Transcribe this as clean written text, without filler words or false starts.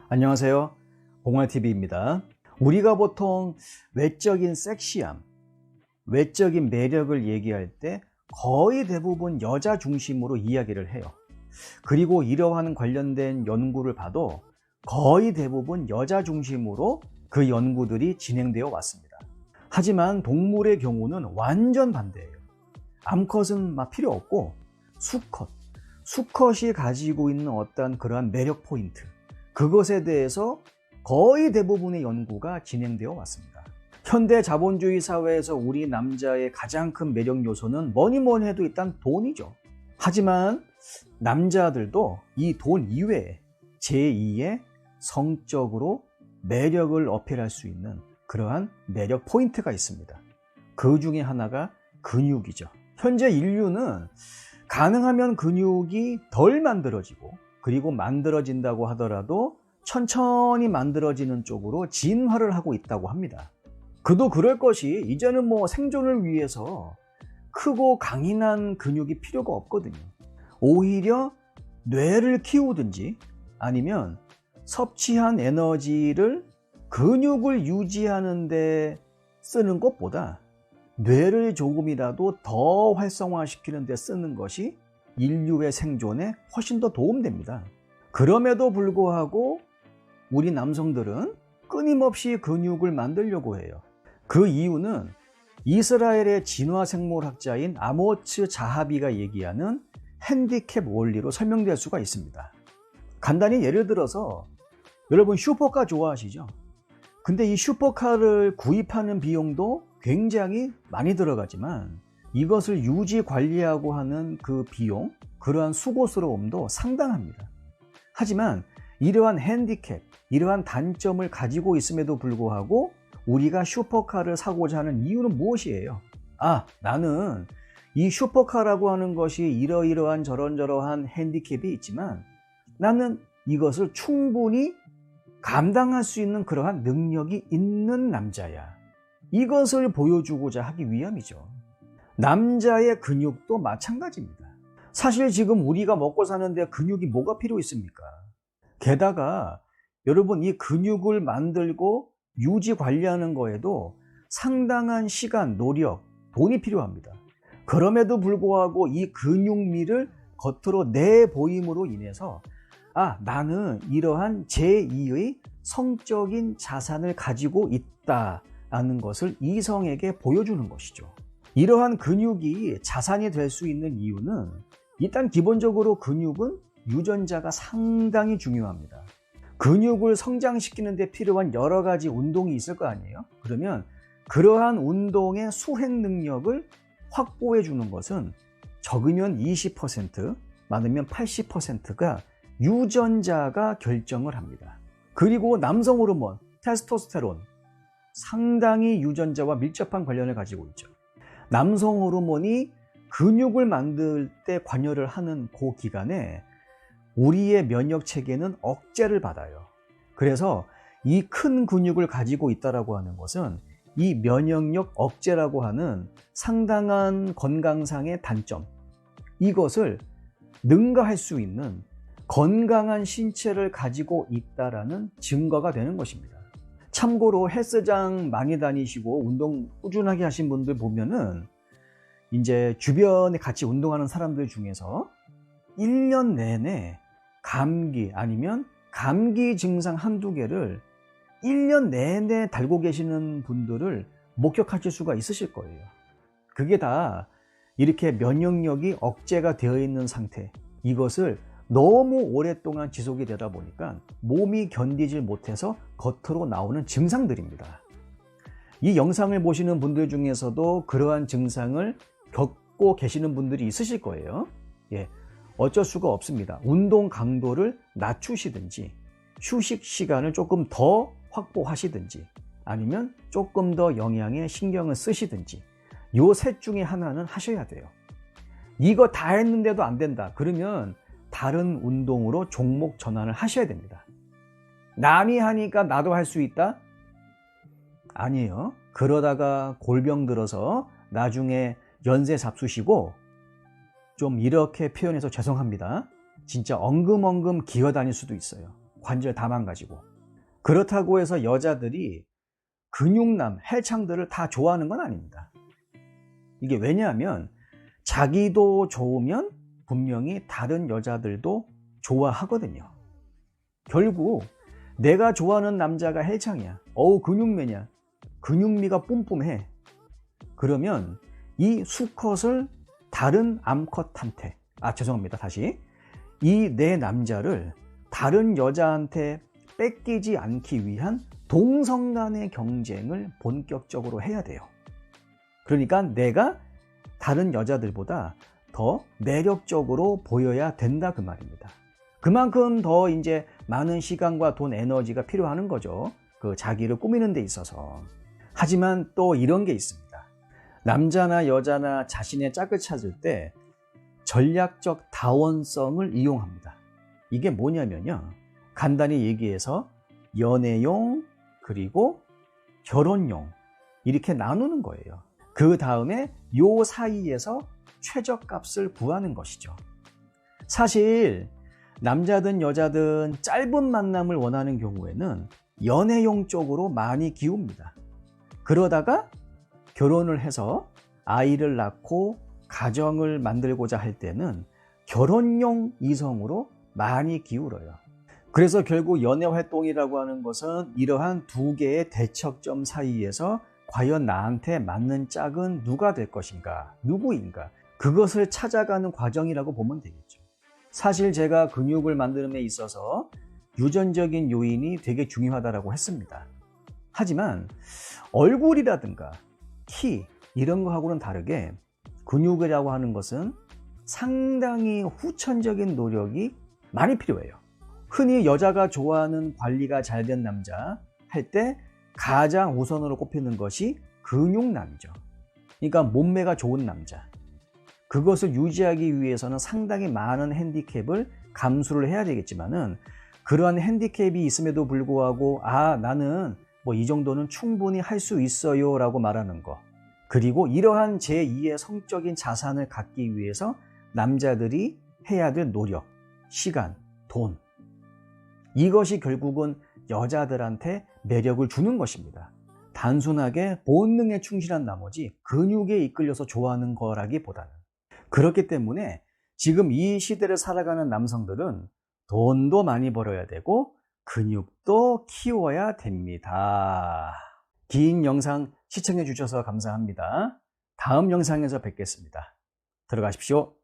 안녕하세요. 봉화TV입니다. 우리가 보통 외적인 섹시함, 외적인 매력을 얘기할 때 거의 대부분 여자 중심으로 이야기를 해요. 그리고 이러한 관련된 연구를 봐도 거의 대부분 여자 중심으로 그 연구들이 진행되어 왔습니다. 하지만 동물의 경우는 완전 반대예요. 암컷은 막 필요 없고 수컷이 가지고 있는 어떤 그러한 매력 포인트, 그것에 대해서 거의 대부분의 연구가 진행되어 왔습니다. 현대 자본주의 사회에서 우리 남자의 가장 큰 매력 요소는 뭐니 해도 일단 돈이죠. 하지만 남자들도 이 돈 이외에 제2의 성적으로 매력을 어필할 수 있는 그러한 매력 포인트가 있습니다. 그 중에 하나가 근육이죠. 현재 인류는 가능하면 근육이 덜 만들어지고, 그리고 만들어진다고 하더라도 천천히 만들어지는 쪽으로 진화를 하고 있다고 합니다. 그도 그럴 것이 이제는 생존을 위해서 크고 강인한 근육이 필요가 없거든요. 오히려 뇌를 키우든지 아니면 섭취한 에너지를 근육을 유지하는 데 쓰는 것보다 뇌를 조금이라도 더 활성화시키는 데 쓰는 것이 인류의 생존에 훨씬 더 도움됩니다. 그럼에도 불구하고 우리 남성들은 끊임없이 근육을 만들려고 해요. 그 이유는 이스라엘의 진화생물학자인 아모츠 자하비가 얘기하는 핸디캡 원리로 설명될 수가 있습니다. 간단히 예를 들어서 여러분 슈퍼카 좋아하시죠? 근데 이 슈퍼카를 구입하는 비용도 굉장히 많이 들어가지만 이것을 유지 관리하고 하는 그 비용, 그러한 수고스러움도 상당합니다. 하지만 이러한 핸디캡, 이러한 단점을 가지고 있음에도 불구하고 우리가 슈퍼카를 사고자 하는 이유는 무엇이에요? 나는 이 슈퍼카라고 하는 것이 이러이러한 저런저러한 핸디캡이 있지만 나는 이것을 충분히 감당할 수 있는 그러한 능력이 있는 남자야. 이것을 보여주고자 하기 위함이죠. 남자의 근육도 마찬가지입니다. 사실 지금 우리가 먹고 사는데 근육이 뭐가 필요 있습니까? 게다가 여러분 이 근육을 만들고 유지 관리하는 거에도 상당한 시간, 노력, 돈이 필요합니다. 그럼에도 불구하고 이 근육미를 겉으로 내보임으로 인해서 나는 이러한 제2의 성적인 자산을 가지고 있다라는 것을 이성에게 보여주는 것이죠. 이러한 근육이 자산이 될 수 있는 이유는 일단 기본적으로 근육은 유전자가 상당히 중요합니다. 근육을 성장시키는 데 필요한 여러 가지 운동이 있을 거 아니에요? 그러면 그러한 운동의 수행 능력을 확보해 주는 것은 적으면 20%, 많으면 80%가 유전자가 결정을 합니다. 그리고 남성 호르몬, 테스토스테론, 상당히 유전자와 밀접한 관련을 가지고 있죠. 남성 호르몬이 근육을 만들 때 관여를 하는 그 기간에 우리의 면역 체계는 억제를 받아요. 그래서 이 큰 근육을 가지고 있다라고 하는 것은 이 면역력 억제라고 하는 상당한 건강상의 단점, 이것을 능가할 수 있는 건강한 신체를 가지고 있다라는 증거가 되는 것입니다. 참고로 헬스장 많이 다니시고 운동 꾸준하게 하신 분들 보면은 이제 주변에 같이 운동하는 사람들 중에서 1년 내내 감기 아니면 감기 증상 한두 개를 1년 내내 달고 계시는 분들을 목격하실 수가 있으실 거예요. 그게 다 이렇게 면역력이 억제가 되어 있는 상태, 이것을 너무 오랫동안 지속이 되다 보니까 몸이 견디질 못해서 겉으로 나오는 증상들입니다. 이 영상을 보시는 분들 중에서도 그러한 증상을 겪고 계시는 분들이 있으실 거예요. 어쩔 수가 없습니다. 운동 강도를 낮추시든지 휴식 시간을 조금 더 확보하시든지 아니면 조금 더 영양에 신경을 쓰시든지 요 셋 중에 하나는 하셔야 돼요. 이거 다 했는데도 안 된다. 그러면 다른 운동으로 종목 전환을 하셔야 됩니다. 남이 하니까 나도 할 수 있다? 아니에요. 그러다가 골병 들어서 나중에 연세 잡수시고, 좀 이렇게 표현해서 죄송합니다, 진짜 엉금엉금 기어다닐 수도 있어요. 관절 다 망가지고. 그렇다고 해서 여자들이 근육남, 헬창들을 다 좋아하는 건 아닙니다. 이게 왜냐하면 자기도 좋으면 분명히 다른 여자들도 좋아하거든요. 결국 내가 좋아하는 남자가 헬창이야. 근육매냐. 근육미가 뿜뿜해. 그러면 이 수컷을 다른 암컷한테, 죄송합니다. 다시. 이 내 남자를 다른 여자한테 뺏기지 않기 위한 동성 간의 경쟁을 본격적으로 해야 돼요. 그러니까 내가 다른 여자들보다 더 매력적으로 보여야 된다 그 말입니다. 그만큼 더 이제 많은 시간과 돈, 에너지가 필요하는 거죠. 그 자기를 꾸미는 데 있어서. 하지만 또 이런 게 있습니다. 남자나 여자나 자신의 짝을 찾을 때 전략적 다원성을 이용합니다. 이게 뭐냐면요. 간단히 얘기해서 연애용 그리고 결혼용 이렇게 나누는 거예요. 그 다음에 요 사이에서 최저값을 구하는 것이죠. 사실 남자든 여자든 짧은 만남을 원하는 경우에는 연애용 쪽으로 많이 기웁니다. 그러다가 결혼을 해서 아이를 낳고 가정을 만들고자 할 때는 결혼용 이성으로 많이 기울어요. 그래서 결국 연애활동이라고 하는 것은 이러한 두 개의 대척점 사이에서 과연 나한테 맞는 짝은 누가 될 것인가, 누구인가, 그것을 찾아가는 과정이라고 보면 되겠죠. 사실 제가 근육을 만드는 데 있어서 유전적인 요인이 되게 중요하다고 했습니다. 하지만 얼굴이라든가 키 이런 거하고는 다르게 근육이라고 하는 것은 상당히 후천적인 노력이 많이 필요해요. 흔히 여자가 좋아하는 관리가 잘 된 남자 할 때 가장 우선으로 꼽히는 것이 근육남이죠. 그러니까 몸매가 좋은 남자. 그것을 유지하기 위해서는 상당히 많은 핸디캡을 감수를 해야 되겠지만은 그러한 핸디캡이 있음에도 불구하고 나는 이 정도는 충분히 할 수 있어요 라고 말하는 거. 그리고 이러한 제2의 성적인 자산을 갖기 위해서 남자들이 해야 될 노력, 시간, 돈. 이것이 결국은 여자들한테 매력을 주는 것입니다. 단순하게 본능에 충실한 나머지 근육에 이끌려서 좋아하는 거라기보다는. 그렇기 때문에 지금 이 시대를 살아가는 남성들은 돈도 많이 벌어야 되고 근육도 키워야 됩니다. 긴 영상 시청해 주셔서 감사합니다. 다음 영상에서 뵙겠습니다. 들어가십시오.